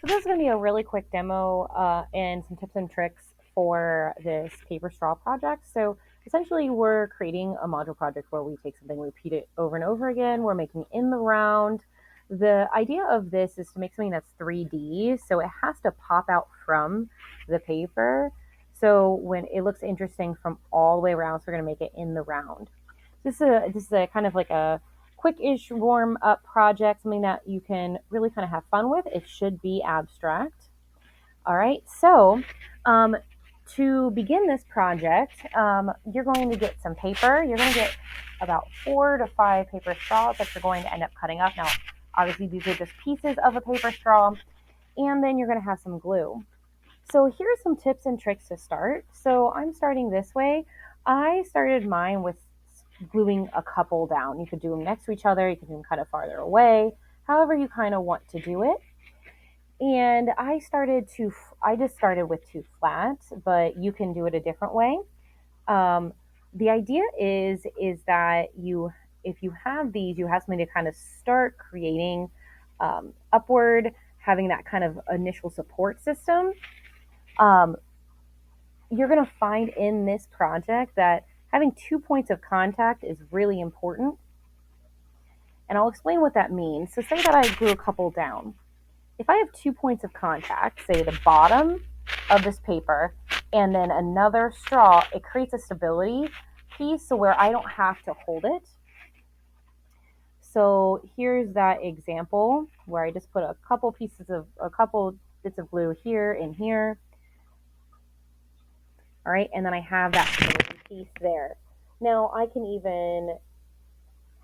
So this is going to be a really quick demo and some tips and tricks for this paper straw project. So essentially we're creating a module project where we take something, repeat it over and over again. We're making in the round. The idea of this is to make something that's 3D, so it has to pop out from the paper. So when it looks interesting from all the way around, so we're going to make it in the round. This is a kind of like a quick-ish warm-up project, something that you can really kind of have fun with. It should be abstract. All right, so to begin this project, you're going to get some paper. You're going to get about 4 to 5 paper straws that you're going to end up cutting up. Now, obviously, these are just pieces of a paper straw, and then you're going to have some glue. So here are some tips and tricks to start. So I'm starting this way. I started mine with gluing a couple down. You could do them next to each other. You could do them kind of farther away, however you kind of want to do it. And I just started with 2 flat, but you can do it a different way. Um, the idea is that if you have these, you have something to kind of start creating upward, having that kind of initial support system. Um, you're going to find in this project that having 2 points of contact is really important. And I'll explain what that means. So say that I glue a couple down. If I have 2 points of contact, say the bottom of this paper and then another straw, it creates a stability piece so where I don't have to hold it. So here's that example where I just put a couple bits of glue here and here. All right, and then I have that stability piece there. Now I can even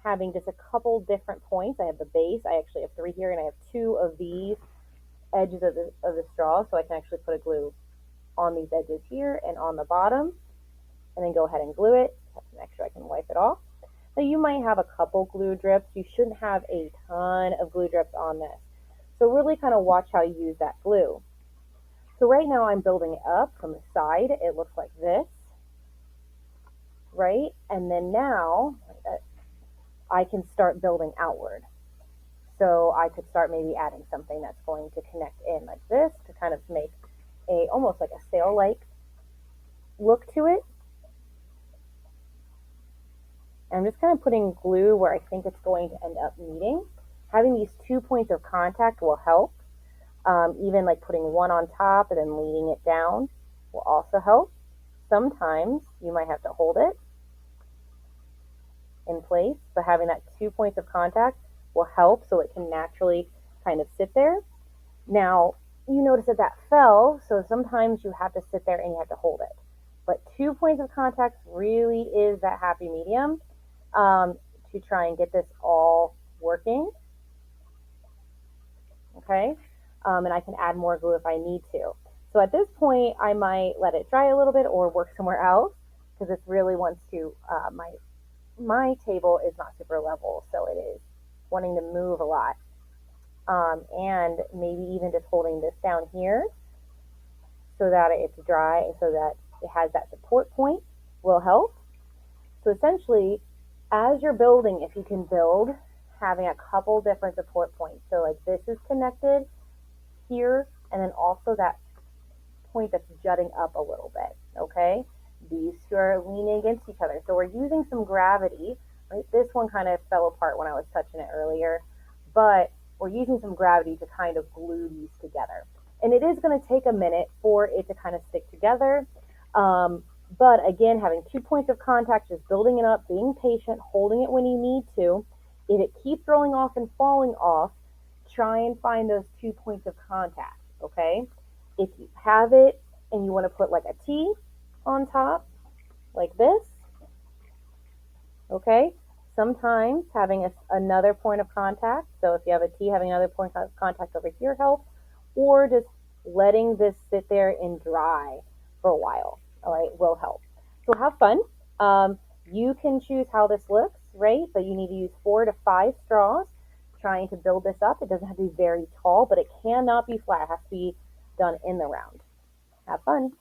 having just a couple different points. I have the base. I actually have 3 here, and I have 2 of these edges of the straw, so I can actually put a glue on these edges here and on the bottom, and then go ahead and glue it. Make sure I can wipe it off. Now you might have a couple glue drips. You shouldn't have a ton of glue drips on this. So really kind of watch how you use that glue. So right now I'm building it up from the side. It looks like this, right? And then now I can start building outward. So I could start maybe adding something that's going to connect in like this to kind of make a almost like a sail-like look to it. And I'm just kind of putting glue where I think it's going to end up meeting. Having these 2 points of contact will help. Even like putting one on top and then leaning it down will also help. Sometimes you might have to hold it in place, but having that 2 points of contact will help so it can naturally kind of sit there. Now, you notice that fell, so sometimes you have to sit there and you have to hold it. But 2 points of contact really is that happy medium to try and get this all working. Okay, and I can add more glue if I need to. So at this point, I might let it dry a little bit or work somewhere else because this really wants to, my table is not super level, so it is wanting to move a lot. And maybe even just holding this down here so that it's dry and so that it has that support point will help. So essentially, as you're building, if you can build having a couple different support points. So like this is connected here, and then also that point that's jutting up a little bit, okay? These two are leaning against each other. So we're using some gravity, right? This one kind of fell apart when I was touching it earlier, but we're using some gravity to kind of glue these together. And it is going to take a minute for it to kind of stick together. But again, having 2 points of contact, just building it up, being patient, holding it when you need to. If it keeps rolling off and falling off, try and find those 2 points of contact, okay? If you have it and you want to put like a T on top, like this, okay? Sometimes having another point of contact, so if you have a T, having another point of contact over here helps, or just letting this sit there and dry for a while, all right, will help. So have fun. You can choose how this looks, right? But you need to use 4 to 5 straws trying to build this up. It doesn't have to be very tall, but it cannot be flat. It has to be done in the round. Have fun.